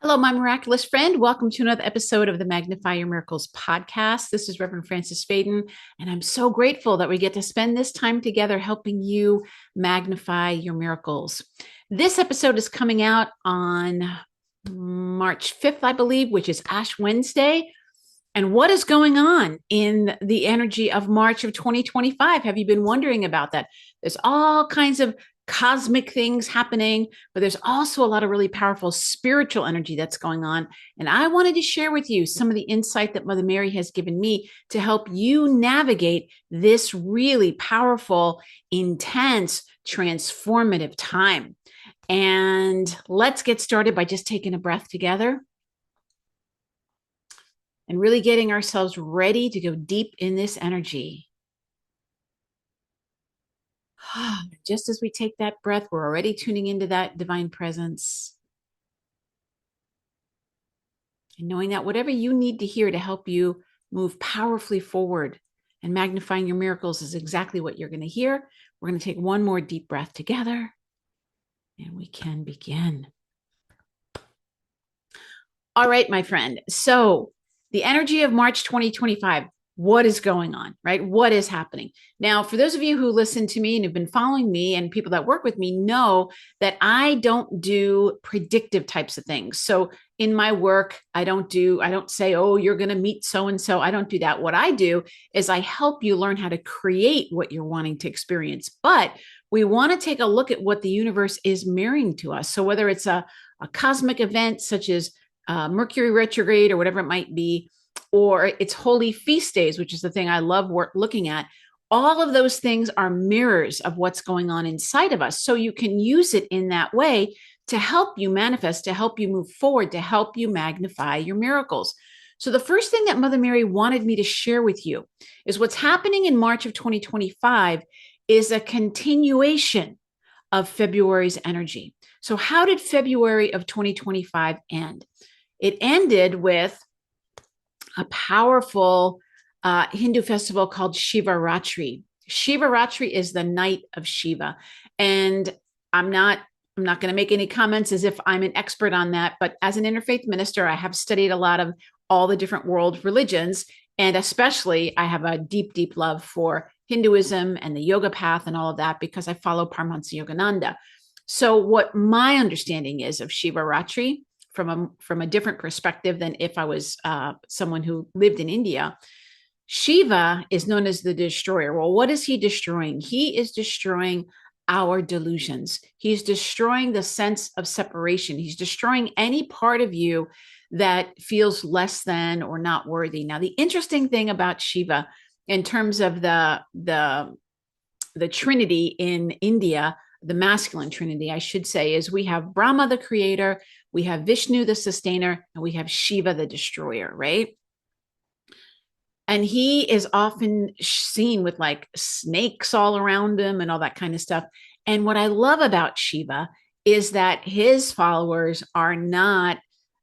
Hello, my miraculous friend. Welcome to another episode of the Magnify Your Miracles podcast. This is Reverend Francis Faden, and I'm so grateful that we get to spend this time together helping you magnify your miracles. This episode is coming out on March 5th, I believe, which is Ash Wednesday. And what is going on in the energy of March of 2025? Have you been wondering about that? There's all kinds of cosmic things happening, but there's also a lot of really powerful spiritual energy that's going on. And I wanted to share with you some of the insight that Mother Mary has given me to help you navigate this really powerful, intense, transformative time. And let's get started by just taking a breath together and really getting ourselves ready to go deep in this energy. Just as we take that breath, we're already tuning into that divine presence. And knowing that whatever you need to hear to help you move powerfully forward and magnifying your miracles is exactly what you're going to hear. We're going to take one more deep breath together and we can begin. All right, my friend. So the energy of March 2025, what is going on, right? What is happening? Now, for those of you who listen to me and have been following me and people that work with me know that I don't do predictive types of things. So in my work, I don't say, oh, you're going to meet so-and-so. I don't do that. What I do is I help you learn how to create what you're wanting to experience. But we want to take a look at what the universe is mirroring to us. So whether it's a cosmic event such as Mercury retrograde or whatever it might be, or it's holy feast days, which is the thing I love looking at. All of those things are mirrors of what's going on inside of us. So you can use it in that way to help you manifest, to help you move forward, to help you magnify your miracles. So the first thing that Mother Mary wanted me to share with you is what's happening in March of 2025 is a continuation of February's energy. So how did February of 2025 end? It ended with a powerful Hindu festival called Shivaratri. Shivaratri is the night of Shiva. And I'm not going to make any comments as if I'm an expert on that, but as an interfaith minister, I have studied a lot of all the different world religions. And especially, I have a deep, deep love for Hinduism and the yoga path and all of that because I follow Paramahansa Yogananda. So what my understanding is of Shivaratri from a different perspective than if I was someone who lived in India, Shiva is known as the destroyer. Well, what is he destroying? He is destroying our delusions. He's destroying the sense of separation. He's destroying any part of you that feels less than or not worthy. Now, the interesting thing about Shiva in terms of the Trinity in India, the masculine Trinity, I should say, is we have Brahma, the creator, we have Vishnu, the sustainer, and we have Shiva, the destroyer, right? And he is often seen with like snakes all around him and all that kind of stuff. And what I love about Shiva is that his followers are not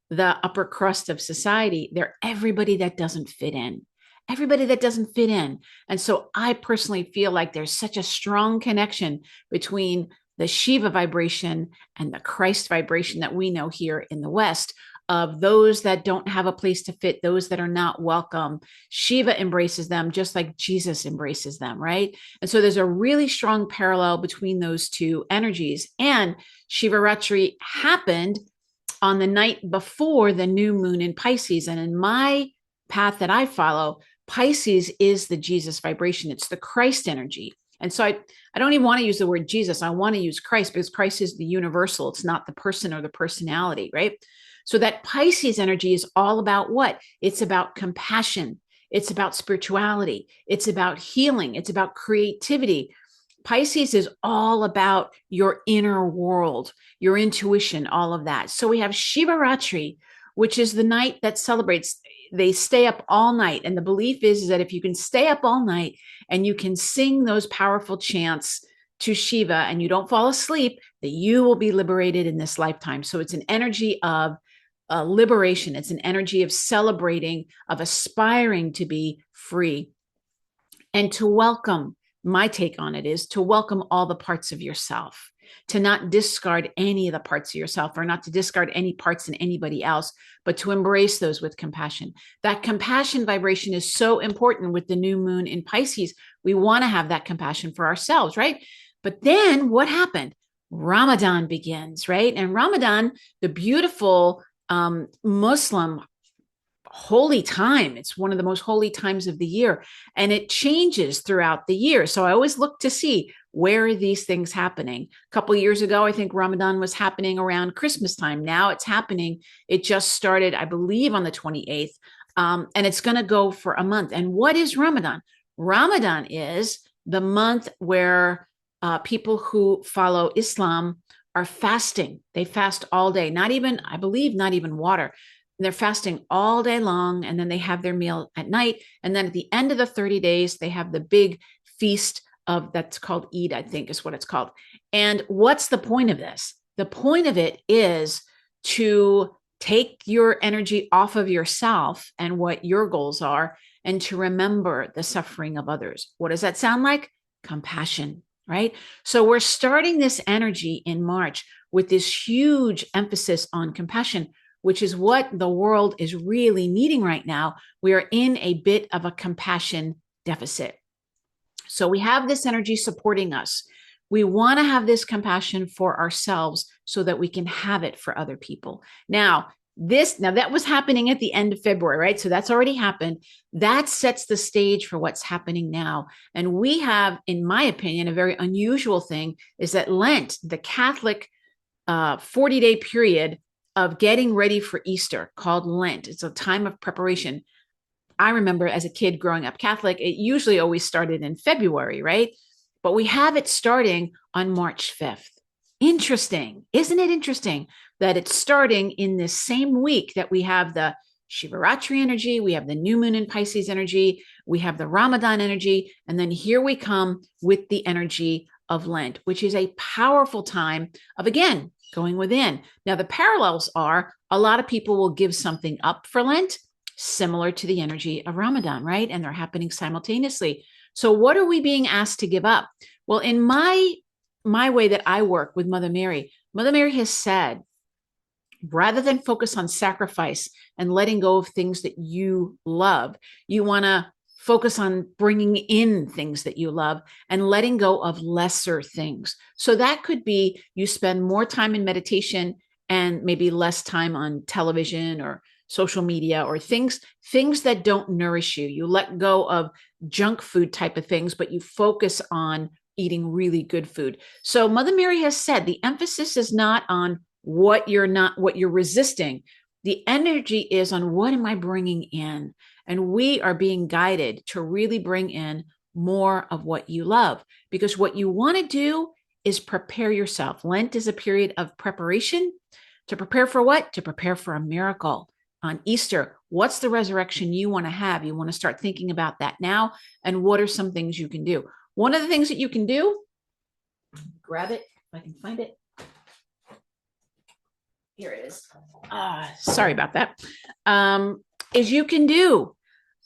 the upper crust of society. They're everybody that doesn't fit in. Everybody that doesn't fit in. And so I personally feel like there's such a strong connection between the Shiva vibration and the Christ vibration that we know here in the West, of those that don't have a place to fit, those that are not welcome. Shiva embraces them just like Jesus embraces them, right? And so there's a really strong parallel between those two energies. And Shivaratri happened on the night before the new moon in Pisces. And in my path that I follow, Pisces is the Jesus vibration. It's the Christ energy. And so I don't even want to use the word Jesus. I want to use Christ because Christ is the universal. It's not the person or the personality, right? So that Pisces energy is all about what? It's about compassion. It's about spirituality. It's about healing. It's about creativity. Pisces is all about your inner world, your intuition, all of that. So we have Shivaratri, which is the night that celebrates. They stay up all night. And the belief is that if you can stay up all night and you can sing those powerful chants to Shiva and you don't fall asleep, that you will be liberated in this lifetime. So it's an energy of liberation. It's an energy of celebrating, of aspiring to be free and to welcome. My take on it is to welcome all the parts of yourself. to not discard any of the parts of yourself or not to discard any parts in anybody else, but to embrace those with compassion. That compassion vibration is so important with the new moon in Pisces. We want to have that compassion for ourselves, right? But then what happened? Ramadan begins, right? And Ramadan, the beautiful Muslim holy time. It's one of the most holy times of the year, and it changes throughout the year. So I always look to see, where are these things happening? A couple of years ago, I think Ramadan was happening around Christmas time. Now it's happening. It just started, I believe, on the 28th, and it's going to go for a month. And what is Ramadan? Ramadan is the month where people who follow Islam are fasting. They fast all day, not even, I believe, not even water. They're fasting all day long, and then they have their meal at night. And then at the end of the 30 days, they have the big feast of, that's called Eid, I think is what it's called. And what's the point of this? The point of it is to take your energy off of yourself and what your goals are, and to remember the suffering of others. What does that sound like? Compassion, right? So we're starting this energy in March with this huge emphasis on compassion, which is what the world is really needing right now. We are in a bit of a compassion deficit. So we have this energy supporting us. We want to have this compassion for ourselves so that we can have it for other people. Now that was happening at the end of February, right? So that's already happened. That sets the stage for what's happening now. And we have, in my opinion, a very unusual thing is that Lent, the Catholic 40-day period of getting ready for Easter, called Lent. It's a time of preparation. I remember as a kid growing up Catholic, it usually always started in February, right? But we have it starting on March 5th. Interesting. Isn't it interesting that it's starting in this same week that we have the Shivaratri energy, we have the new moon in Pisces energy, we have the Ramadan energy, and then here we come with the energy of Lent, which is a powerful time of, again, going within. Now, the parallels are a lot of people will give something up for Lent, similar to the energy of Ramadan, right? And they're happening simultaneously. So what are we being asked to give up? Well, in my way that I work with Mother Mary has said, rather than focus on sacrifice and letting go of things that you love, you want to focus on bringing in things that you love and letting go of lesser things. So that could be you spend more time in meditation and maybe less time on television or social media or things that don't nourish you. You let go of junk food type of things, but you focus on eating really good food. So Mother Mary has said the emphasis is not on what you're resisting. The energy is on what am I bringing in? And we are being guided to really bring in more of what you love, because what you want to do is prepare yourself. Lent is a period of preparation. To prepare for what? To prepare for a miracle. On Easter, what's the resurrection you want to have? You want to start thinking about that now. And what are some things you can do? One of the things that you can do, grab it, if I can find it. Here it is. Sorry about that. Is you can do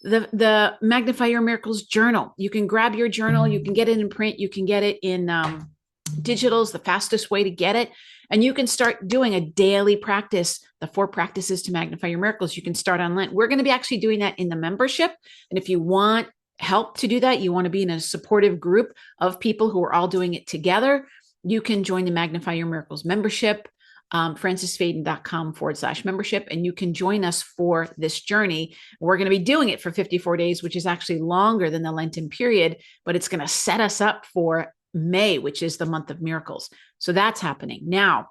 the Magnify Your Miracles journal. You can grab your journal. You can get it in print. You can get it in digital is the fastest way to get it. And you can start doing a daily practice, the 4 practices to magnify your miracles. You can start on Lent. We're going to be actually doing that in the membership. And if you want help to do that, you want to be in a supportive group of people who are all doing it together, you can join the Magnify Your Miracles membership, francisfaden.com/membership, and you can join us for this journey. We're going to be doing it for 54 days, which is actually longer than the Lenten period, but it's going to set us up for May, which is the month of miracles. So that's happening. Now,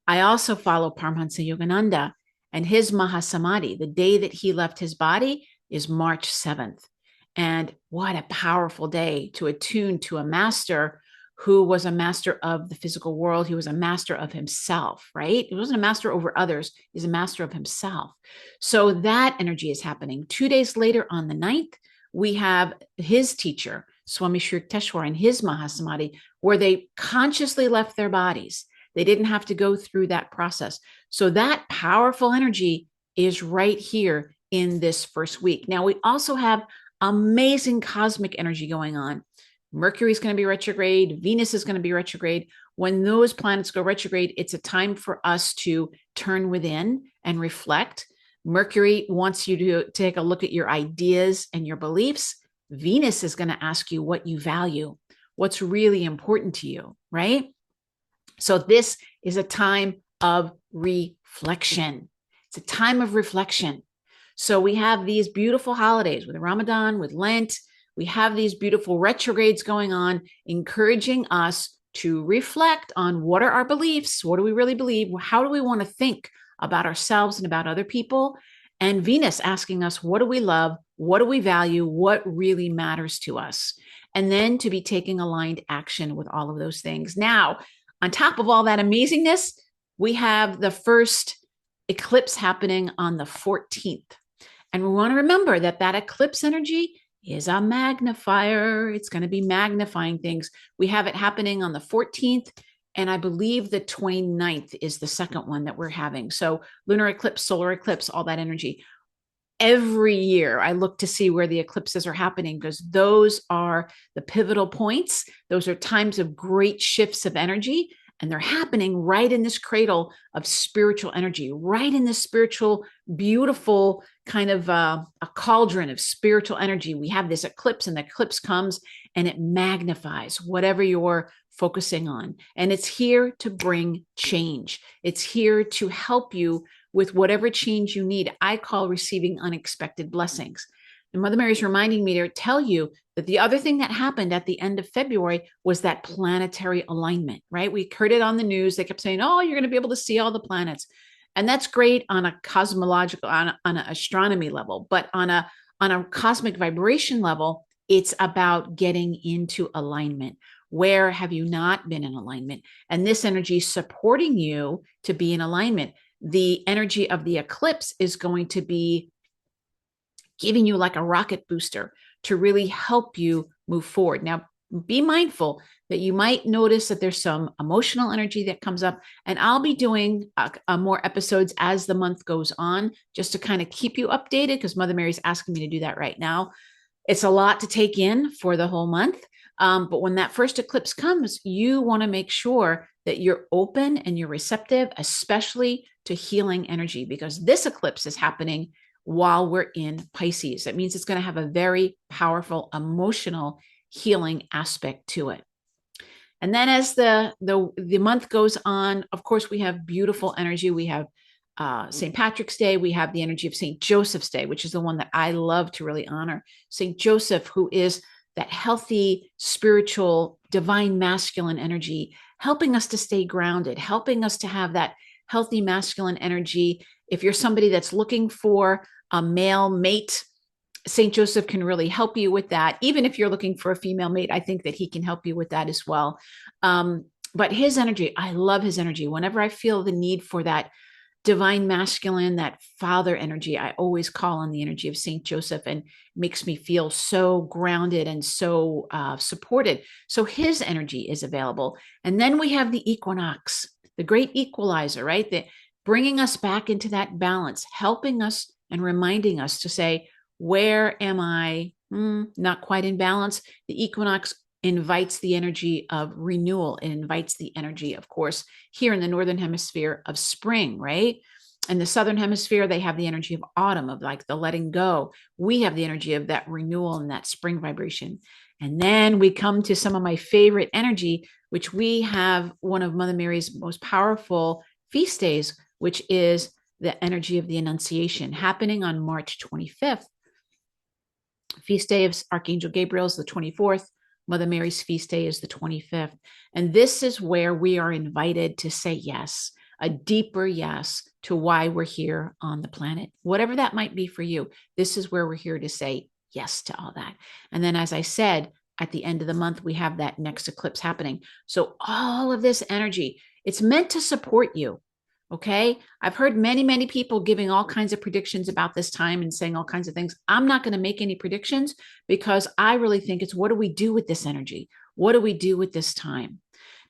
I also follow Paramahansa Yogananda, and his Mahasamadhi, the day that he left his body, is March 7th. And what a powerful day to attune to a master who was a master of the physical world. He was a master of himself, right? He wasn't a master over others. He's a master of himself. So that energy is happening. 2 days later on the 9th, we have his teacher, Swami Shri Yukteswar, and his Mahasamadhi, where they consciously left their bodies. They didn't have to go through that process. So that powerful energy is right here in this first week. Now, we also have amazing cosmic energy going on. Mercury is going to be retrograde. Venus is going to be retrograde. when those planets go retrograde, it's a time for us to turn within and reflect. Mercury wants you to take a look at your ideas and your beliefs. Venus is going to ask you what you value, what's really important to you, right? So this is a time of reflection. It's a time of reflection. So we have these beautiful holidays with Ramadan, with Lent. We have these beautiful retrogrades going on, encouraging us to reflect on what are our beliefs? What do we really believe? How do we want to think about ourselves and about other people? And Venus asking us, what do we love? What do we value? What really matters to us? And then to be taking aligned action with all of those things. Now, on top of all that amazingness, we have the first eclipse happening on the 14th. And we want to remember that that eclipse energy is a magnifier. It's going to be magnifying things. We have it happening on the 14th. And I believe the 29th is the second one that we're having. So lunar eclipse, solar eclipse, all that energy. Every year I look to see where the eclipses are happening because those are the pivotal points. Those are times of great shifts of energy. And they're happening right in this cradle of spiritual energy, right in this spiritual, beautiful kind of a cauldron of spiritual energy. We have this eclipse, and the eclipse comes and it magnifies whatever you're focusing on. And it's here to bring change. It's here to help you with whatever change you need. I call receiving unexpected blessings. And Mother Mary is reminding me to tell you that the other thing that happened at the end of February was that planetary alignment, right? We heard it on the news. They kept saying, oh, you're going to be able to see all the planets. And that's great on a cosmological, on an astronomy level, but on a cosmic vibration level, it's about getting into alignment. Where have you not been in alignment? And this energy is supporting you to be in alignment. The energy of the eclipse is going to be giving you like a rocket booster to really help you move forward. Now, be mindful that you might notice that there's some emotional energy that comes up, and I'll be doing more episodes as the month goes on, just to kind of keep you updated, because Mother Mary's asking me to do that right now. It's a lot to take in for the whole month. But when that first eclipse comes, you want to make sure that you're open and you're receptive, especially to healing energy, because this eclipse is happening while we're in Pisces. That means it's going to have a very powerful emotional healing aspect to it. And then as the month goes on, of course, we have beautiful energy. We have St. Patrick's Day. We have the energy of St. Joseph's Day, which is the one that I love to really honor. St. Joseph, who is that healthy, spiritual, divine masculine energy, helping us to stay grounded, helping us to have that healthy masculine energy. If you're somebody that's looking for a male mate, St. Joseph can really help you with that. Even if you're looking for a female mate, I think that he can help you with that as well. But his energy, I love his energy. Whenever I feel the need for that divine masculine, that father energy, I always call on the energy of St. Joseph, and makes me feel so grounded and so supported. So his energy is available. And then we have the equinox, the great equalizer, right? That bringing us back into that balance, helping us and reminding us to say, where am I not quite in balance? The equinox invites the energy of renewal. It invites the energy, of course, here in the Northern Hemisphere of spring, right? In the Southern Hemisphere, they have the energy of autumn, of like the letting go. We have the energy of that renewal and that spring vibration. And then we come to some of my favorite energy, which we have one of Mother Mary's most powerful feast days, which is the energy of the Annunciation, happening on March 25th. Feast day of Archangel Gabriel is the 24th. Mother Mary's feast day is the 25th. And this is where we are invited to say yes, a deeper yes to why we're here on the planet. Whatever that might be for you, this is where we're here to say yes to all that. And then, as I said, at the end of the month, we have that next eclipse happening. So all of this energy, it's meant to support you. Okay. I've heard many, many people giving all kinds of predictions about this time and saying all kinds of things. I'm not going to make any predictions, because I really think it's, what do we do with this energy? What do we do with this time?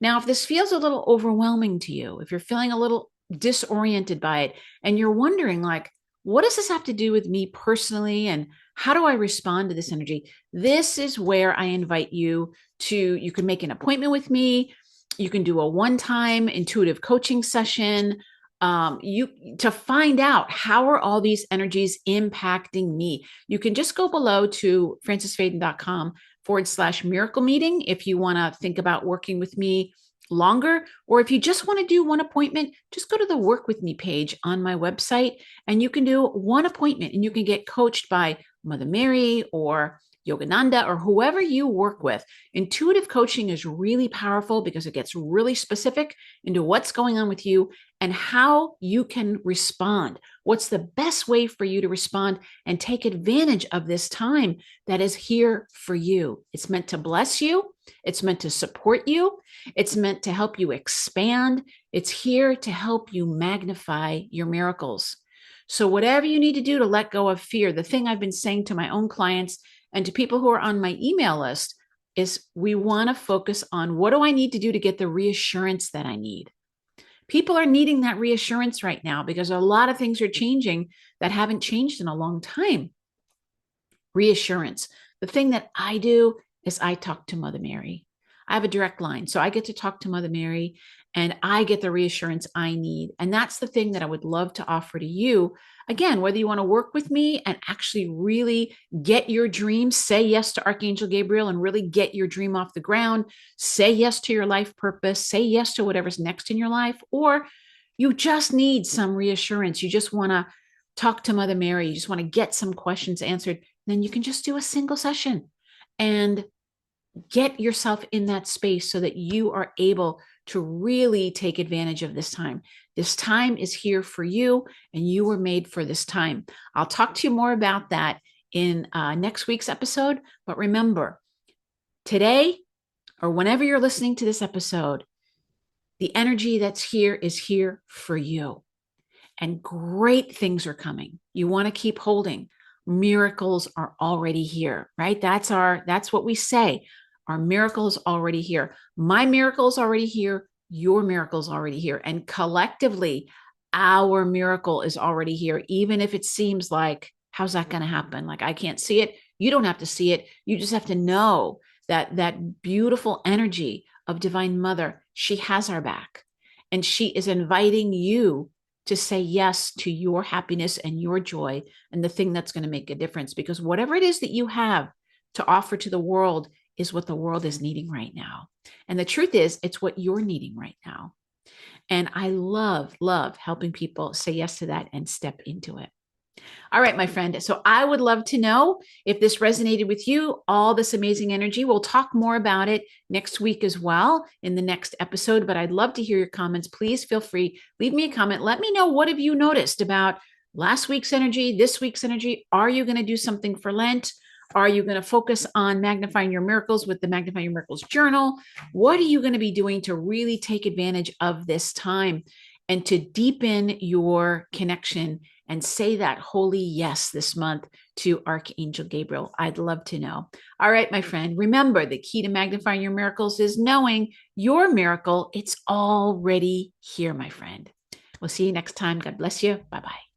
Now, if this feels a little overwhelming to you, if you're feeling a little disoriented by it, and you're wondering, like, what does this have to do with me personally? And how do I respond to this energy? This is where I invite you to, you can make an appointment with me. You can do a one-time intuitive coaching session. You to find out how are all these energies impacting me. You can just go below to francisfaden.com/miracle meeting if you want to think about working with me longer, or if you just want to do one appointment, just go to the work with me page on my website and you can do one appointment and you can get coached by Mother Mary or Yogananda or whoever you work with. Intuitive coaching is really powerful because it gets really specific into what's going on with you and how you can respond. What's the best way for you to respond and take advantage of this time that is here for you? It's meant to bless you. It's meant to support you. It's meant to help you expand. It's here to help you magnify your miracles. So whatever you need to do to let go of fear, the thing I've been saying to my own clients and to people who are on my email list is we want to focus on what do I need to do to get the reassurance that I need. People are needing that reassurance right now because a lot of things are changing that haven't changed in a long time. Reassurance. The thing that I do is I talk to Mother Mary. I have a direct line. So I get to talk to Mother Mary and I get the reassurance I need. And that's the thing that I would love to offer to you. Again, whether you want to work with me and actually really get your dreams, say yes to Archangel Gabriel and really get your dream off the ground, say yes to your life purpose, say yes to whatever's next in your life, or you just need some reassurance. You just want to talk to Mother Mary. You just want to get some questions answered. Then you can just do a single session and get yourself in that space so that you are able to really take advantage of this time. This time is here for you and you were made for this time. I'll talk to you more about that in next week's episode. But remember, today or whenever you're listening to this episode, the energy that's here is here for you. And great things are coming. You want to keep holding. Miracles are already here, right? That's what we say. Our miracle is already here. My miracle is already here. Your miracle is already here. And collectively, our miracle is already here, even if it seems like, how's that going to happen? Like, I can't see it. You don't have to see it. You just have to know that that beautiful energy of Divine Mother, she has our back. And she is inviting you to say yes to your happiness and your joy and the thing that's going to make a difference. Because whatever it is that you have to offer to the world is what the world is needing right now. And the truth is, it's what you're needing right now. And I love helping people say yes to that and step into it. All right, my friend. So I would love to know if this resonated with you, all this amazing energy. We'll talk more about it next week as well in the next episode, but I'd love to hear your comments. Please feel free. Leave me a comment. Let me know, what have you noticed about last week's energy, this week's energy? Are you going to do something for Lent? Are you going to focus on magnifying your miracles with the Magnify Your Miracles journal? What are you going to be doing to really take advantage of this time and to deepen your connection and say that holy yes this month to Archangel Gabriel? I'd love to know. All right, my friend, remember the key to magnifying your miracles is knowing your miracle. It's already here, my friend. We'll see you next time. God bless you. Bye-bye.